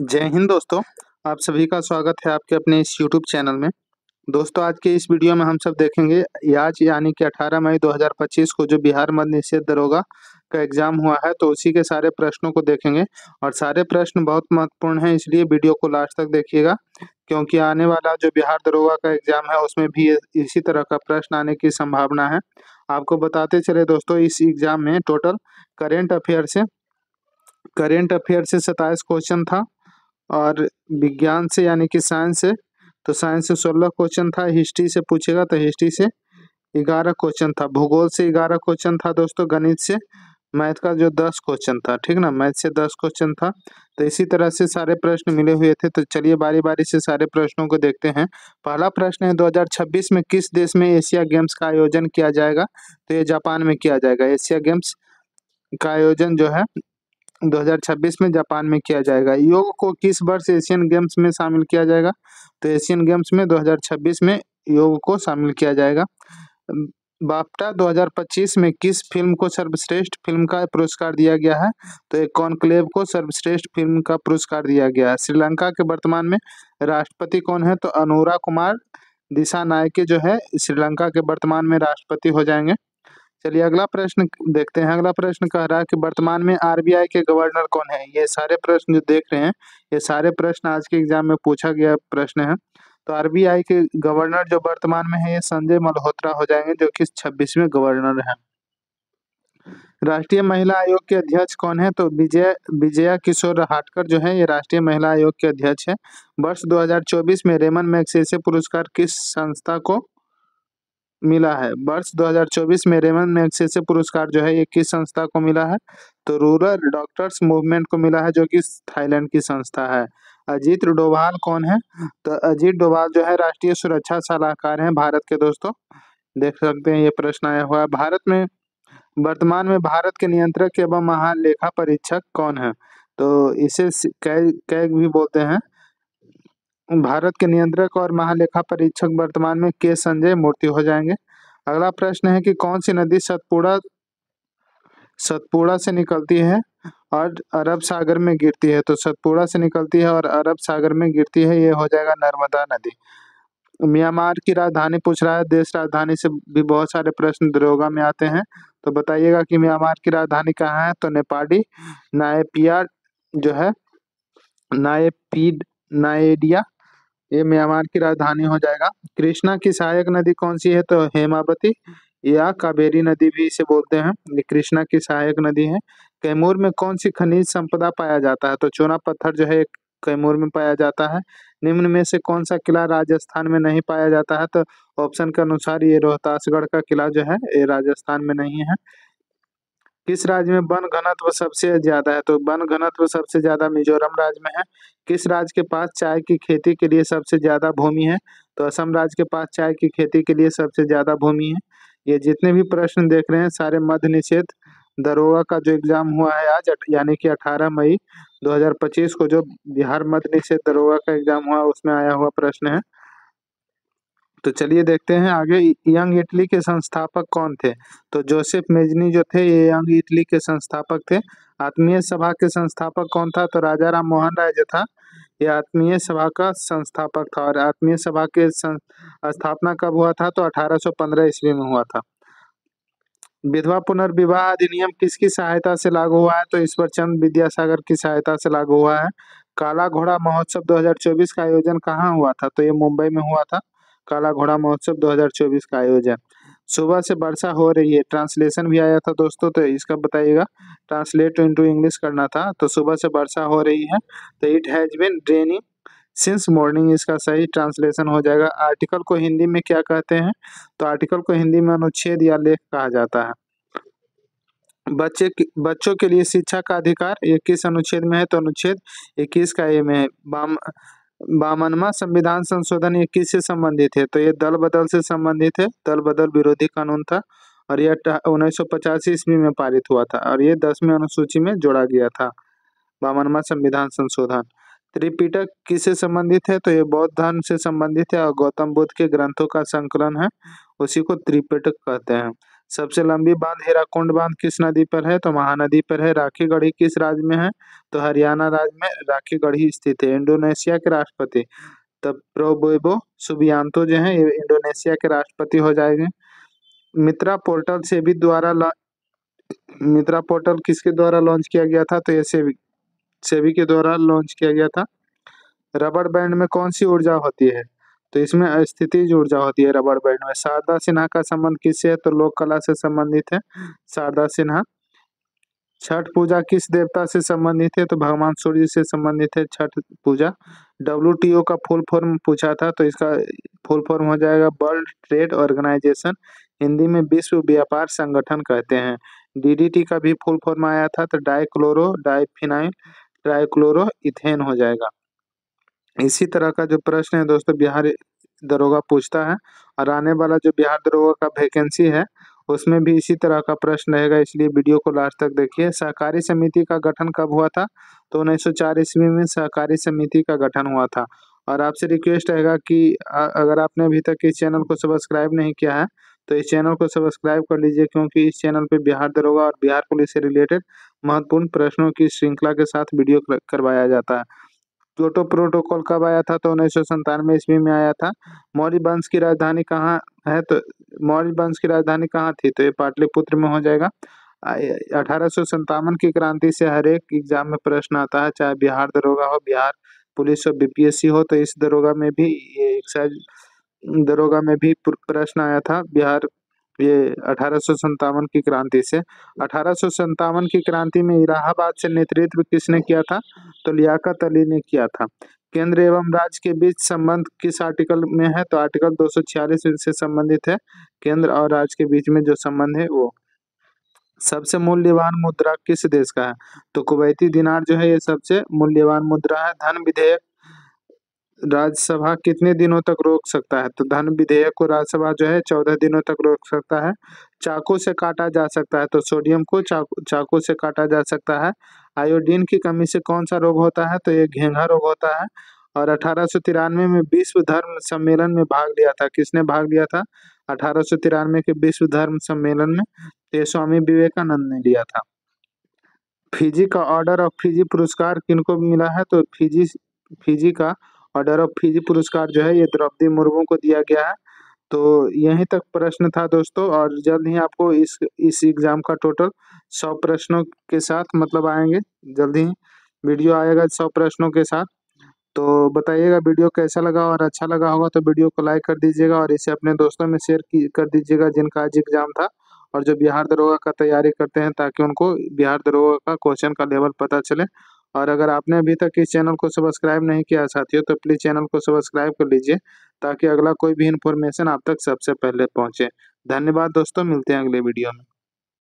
जय हिंद दोस्तों। आप सभी का स्वागत है आपके अपने इस यूट्यूब चैनल में। दोस्तों, आज के इस वीडियो में हम सब देखेंगे आज यानी कि 18 मई 2025 को जो बिहार मद्य निषेध दरोगा का एग्जाम हुआ है, तो उसी के सारे प्रश्नों को देखेंगे। और सारे प्रश्न बहुत महत्वपूर्ण हैं, इसलिए वीडियो को लास्ट तक देखिएगा, क्योंकि आने वाला जो बिहार दरोगा का एग्जाम है उसमें भी इसी तरह का प्रश्न आने की संभावना है। आपको बताते चले दोस्तों, इस एग्जाम में टोटल करेंट अफेयर से 27 क्वेश्चन था। और विज्ञान से यानी कि साइंस से, तो साइंस से 16 क्वेश्चन था। हिस्ट्री से पूछेगा तो हिस्ट्री से 11 क्वेश्चन था। भूगोल से 11 क्वेश्चन था दोस्तों। गणित से, मैथ का जो 10 क्वेश्चन था, ठीक ना, मैथ से 10 क्वेश्चन था। तो इसी तरह से सारे प्रश्न मिले हुए थे। तो चलिए बारी बारी से सारे प्रश्नों को देखते हैं। पहला प्रश्न है, 2026 में किस देश में एशिया गेम्स का आयोजन किया जाएगा? तो ये जापान में किया जाएगा। एशिया गेम्स का आयोजन जो है 2026 में जापान में किया जाएगा। योग को किस वर्ष एशियन गेम्स में शामिल किया जाएगा? तो एशियन गेम्स में 2026 में योग को शामिल किया जाएगा। बाफ्टा 2025 में किस फिल्म को सर्वश्रेष्ठ फिल्म का पुरस्कार दिया गया है? तो एक कॉन्क्लेव को सर्वश्रेष्ठ फिल्म का पुरस्कार दिया गया है। श्रीलंका के वर्तमान में राष्ट्रपति कौन है? तो अनुरा कुमार दिसानायके जो है श्रीलंका के वर्तमान में राष्ट्रपति हो जाएंगे। चलिए अगला प्रश्न देखते हैं। अगला प्रश्न कह रहा है कि वर्तमान में आरबीआई के गवर्नर कौन है? ये सारे प्रश्न जो देख रहे हैं, ये सारे प्रश्न आज के एग्जाम में पूछा गया प्रश्न है। तो आरबीआई के गवर्नर जो वर्तमान में है, ये संजय मल्होत्रा हो जाएंगे, जो कि 26वें गवर्नर हैं। राष्ट्रीय महिला आयोग के अध्यक्ष कौन है? तो विजया किशोर हाटकर जो है, ये राष्ट्रीय महिला आयोग के अध्यक्ष है। वर्ष 2024 में रेमन मैग्सेसे पुरस्कार किस संस्था को मिला है? वर्ष 2024 में रेमन मैग्सेसे पुरस्कार जो है, ये किस संस्था को मिला है? तो रूरल डॉक्टर्स मूवमेंट को मिला है, जो कि थाईलैंड की संस्था है। अजीत डोभाल कौन है? तो अजीत डोभाल जो है राष्ट्रीय सुरक्षा सलाहकार हैं भारत के। दोस्तों देख सकते हैं, ये प्रश्न आया हुआ है। वर्तमान में भारत के नियंत्रक एवं महालेखा परीक्षक कौन है? तो इसे कैग भी बोलते हैं। भारत के नियंत्रक और महालेखा परीक्षक वर्तमान में के संजय मूर्ति हो जाएंगे। अगला प्रश्न है कि कौन सी नदी सतपुड़ा सतपुड़ा से निकलती है और अरब सागर में गिरती है? तो सतपुड़ा से निकलती है और अरब सागर में गिरती है, ये हो जाएगा नर्मदा नदी। म्यांमार की राजधानी पूछ रहा है। देश राजधानी से भी बहुत सारे प्रश्न दरोगा में आते हैं, तो बताइएगा कि म्यांमार की राजधानी कहाँ है? तो नेपाली नायपिया जो है, नायडिया, ये म्यांमार की राजधानी हो जाएगा। कृष्णा की सहायक नदी कौन सी है? तो हेमावती या कावेरी नदी भी इसे बोलते हैं। ये कृष्णा की सहायक नदी है। कैमूर में कौन सी खनिज संपदा पाया जाता है? तो चूना पत्थर जो है कैमूर में पाया जाता है। निम्न में से कौन सा किला राजस्थान में नहीं पाया जाता है? तो ऑप्शन के अनुसार ये रोहतासगढ़ का किला जो है, ये राजस्थान में नहीं है। किस राज्य में वन घनत्व सबसे ज्यादा है? तो वन घनत्व सबसे ज्यादा मिजोरम राज्य में है। किस राज्य के पास चाय की खेती के लिए सबसे ज्यादा भूमि है? तो असम राज्य के पास चाय की खेती के लिए सबसे ज्यादा भूमि है। ये जितने भी प्रश्न देख रहे हैं, सारे मद्य निषेध दरोगा का जो एग्जाम हुआ है आज, यानी कि 18 मई 2025 को जो बिहार मद्य निषेध दरोगा का एग्जाम हुआ, उसमें आया हुआ प्रश्न है। तो चलिए देखते हैं आगे। यंग इटली के संस्थापक कौन थे? तो जोसेफ मेजनी जो थे, ये यंग इटली के संस्थापक थे। आत्मीय सभा के संस्थापक कौन था? तो राजा राम मोहन राय जो था, ये आत्मीय सभा का संस्थापक था। और आत्मीय सभा के स्थापना कब हुआ था? तो 1815 ईस्वी में हुआ था। विधवा पुनर्विवाह अधिनियम किसकी सहायता से लागू हुआ है? तो ईश्वर चंद्र विद्यासागर की सहायता से लागू हुआ है। काला घोड़ा महोत्सव 2024 का आयोजन कहाँ हुआ था? तो ये मुंबई में हुआ था। काला घोड़ा महोत्सव 2024 का आयोजन। सुबह से वर्षा हो रही है, ट्रांसलेशन भी आया था दोस्तों, तो इसका बताइएगा। ट्रांसलेट इनटू इंग्लिश करना था। तो सुबह से वर्षा हो रही है, तो it has been raining since morning, इसका सही ट्रांसलेशन हो जाएगा। आर्टिकल को हिंदी में क्या कहते हैं? तो आर्टिकल को हिंदी में अनुच्छेद या लेख कहा जाता है। बच्चों के लिए शिक्षा का अधिकार, ये किस अनुच्छेद में है? तो अनुच्छेद 21 का ए में है। 52वां संविधान संशोधन ये किससे संबंधित है? तो ये दल बदल से संबंधित है। दल बदल विरोधी कानून था, और यह 1985 ईस्वी में पारित हुआ था, और ये 10वीं अनुसूची में जोड़ा गया था। 52वां संविधान संशोधन। त्रिपिटक किससे संबंधित है? तो ये बौद्ध धर्म से संबंधित है, और गौतम बुद्ध के ग्रंथों का संकलन है, उसी को त्रिपिटक कहते हैं। सबसे लंबी बांध हीराकुंड बांध किस नदी पर है? तो महानदी पर है। राखी गढ़ी किस राज्य में है? तो हरियाणा राज्य में राखी गढ़ी स्थित है। इंडोनेशिया के राष्ट्रपति तब प्रोबोबो सुबियांतो जो है ये इंडोनेशिया के राष्ट्रपति हो जाएंगे। मित्रा पोर्टल सेबी द्वारा मित्रा पोर्टल किसके द्वारा लॉन्च किया गया था? तो ये सेबी के द्वारा लॉन्च किया गया था। रबड़ बैंड में कौन सी ऊर्जा होती है? तो इसमें अस्थितिज ऊर्जा होती है रबड़ बैंड में। शारदा सिन्हा का संबंध किससे है? तो लोक कला से संबंधित है शारदा सिन्हा। छठ पूजा किस देवता से संबंधित है? तो भगवान सूर्य से संबंधित है छठ पूजा। WTO का फुल फॉर्म पूछा था, तो इसका फुल फॉर्म हो जाएगा वर्ल्ड ट्रेड ऑर्गेनाइजेशन, हिंदी में विश्व व्यापार संगठन कहते हैं। DDT का भी फुल फॉर्म आया था, तो डाइक्लोरो डाइफिनाइल ट्राइक्लोरो इथेन हो जाएगा। इसी तरह का जो प्रश्न है दोस्तों बिहार दरोगा पूछता है, और आने वाला जो बिहार दरोगा का वैकेंसी है उसमें भी इसी तरह का प्रश्न रहेगा, इसलिए वीडियो को लास्ट तक देखिए। सहकारी समिति का गठन कब हुआ था? तो 1904 ईस्वी में सहकारी समिति का गठन हुआ था। और आपसे रिक्वेस्ट रहेगा कि अगर आपने अभी तक इस चैनल को सब्सक्राइब नहीं किया है तो इस चैनल को सब्सक्राइब कर लीजिए, क्योंकि इस चैनल पे बिहार दरोगा और बिहार पुलिस से रिलेटेड महत्वपूर्ण प्रश्नों की श्रृंखला के साथ वीडियो करवाया जाता है। क्योटो प्रोटोकॉल कब आया था? तो 1997 ईस्वी में आया था। मौर्य वंश की राजधानी कहाँ है? तो मौर्य वंश की राजधानी कहाँ थी? तो ये पाटलिपुत्र में हो जाएगा। 1857 की क्रांति से हर एक एग्जाम में प्रश्न आता है, चाहे बिहार दरोगा हो, बिहार पुलिस हो, BPSC हो। तो इस दरोगा में भी ये एक्साइज दरोगा में भी प्रश्न आया था बिहार, ये 1857 की क्रांति से। 1857 की क्रांति में इलाहाबाद से नेतृत्व किसने किया था? तो लियाकत अली ने किया था। केंद्र एवं राज्य के बीच संबंध किस आर्टिकल में है? तो आर्टिकल 246 से संबंधित है। केंद्र और राज्य के बीच में जो संबंध है वो। सबसे मूल्यवान मुद्रा किस देश का है? तो कुवैती दिनार जो है ये सबसे मूल्यवान मुद्रा है। धन विधेयक राज्यसभा कितने दिनों तक रोक सकता है? तो धन विधेयक को राज्यसभा जो है 14 दिनों तक रोक सकता है। चाकू से काटा जा सकता है, तो सोडियम को चाकू से काटा जा सकता है। आयोडीन की कमी से कौन सा रोग होता है? तो ये घेंघा रोग होता है। और 1893 में विश्व धर्म सम्मेलन में भाग लिया था, किसने भाग लिया था 1893 के विश्व धर्म सम्मेलन में? ये स्वामी विवेकानंद ने लिया था। फिजी का ऑर्डर ऑफ फिजी पुरस्कार किनको मिला है? तो फिजी का ऑर्डर ऑफ फिजी पुरस्कार जो है ये द्रौपदी मुर्मू को दिया गया है। तो यहीं तक प्रश्न था दोस्तों, और जल्द ही आपको इस एग्जाम का टोटल 100 प्रश्नों के साथ मतलब आएंगे, जल्द ही वीडियो आएगा 100 प्रश्नों के साथ। तो बताइएगा वीडियो कैसा लगा, और अच्छा लगा होगा तो वीडियो को लाइक कर दीजिएगा और इसे अपने दोस्तों में शेयर कर दीजिएगा जिनका आज एग्जाम था और जो बिहार दरोगा का तैयारी करते हैं, ताकि उनको बिहार दरोगा का क्वेश्चन का लेवल पता चले। और अगर आपने अभी तक इस चैनल को सब्सक्राइब नहीं किया साथियों, तो प्लीज़ चैनल को सब्सक्राइब कर लीजिए, ताकि अगला कोई भी इन्फॉर्मेशन आप तक सबसे पहले पहुंचे। धन्यवाद दोस्तों, मिलते हैं अगले वीडियो में।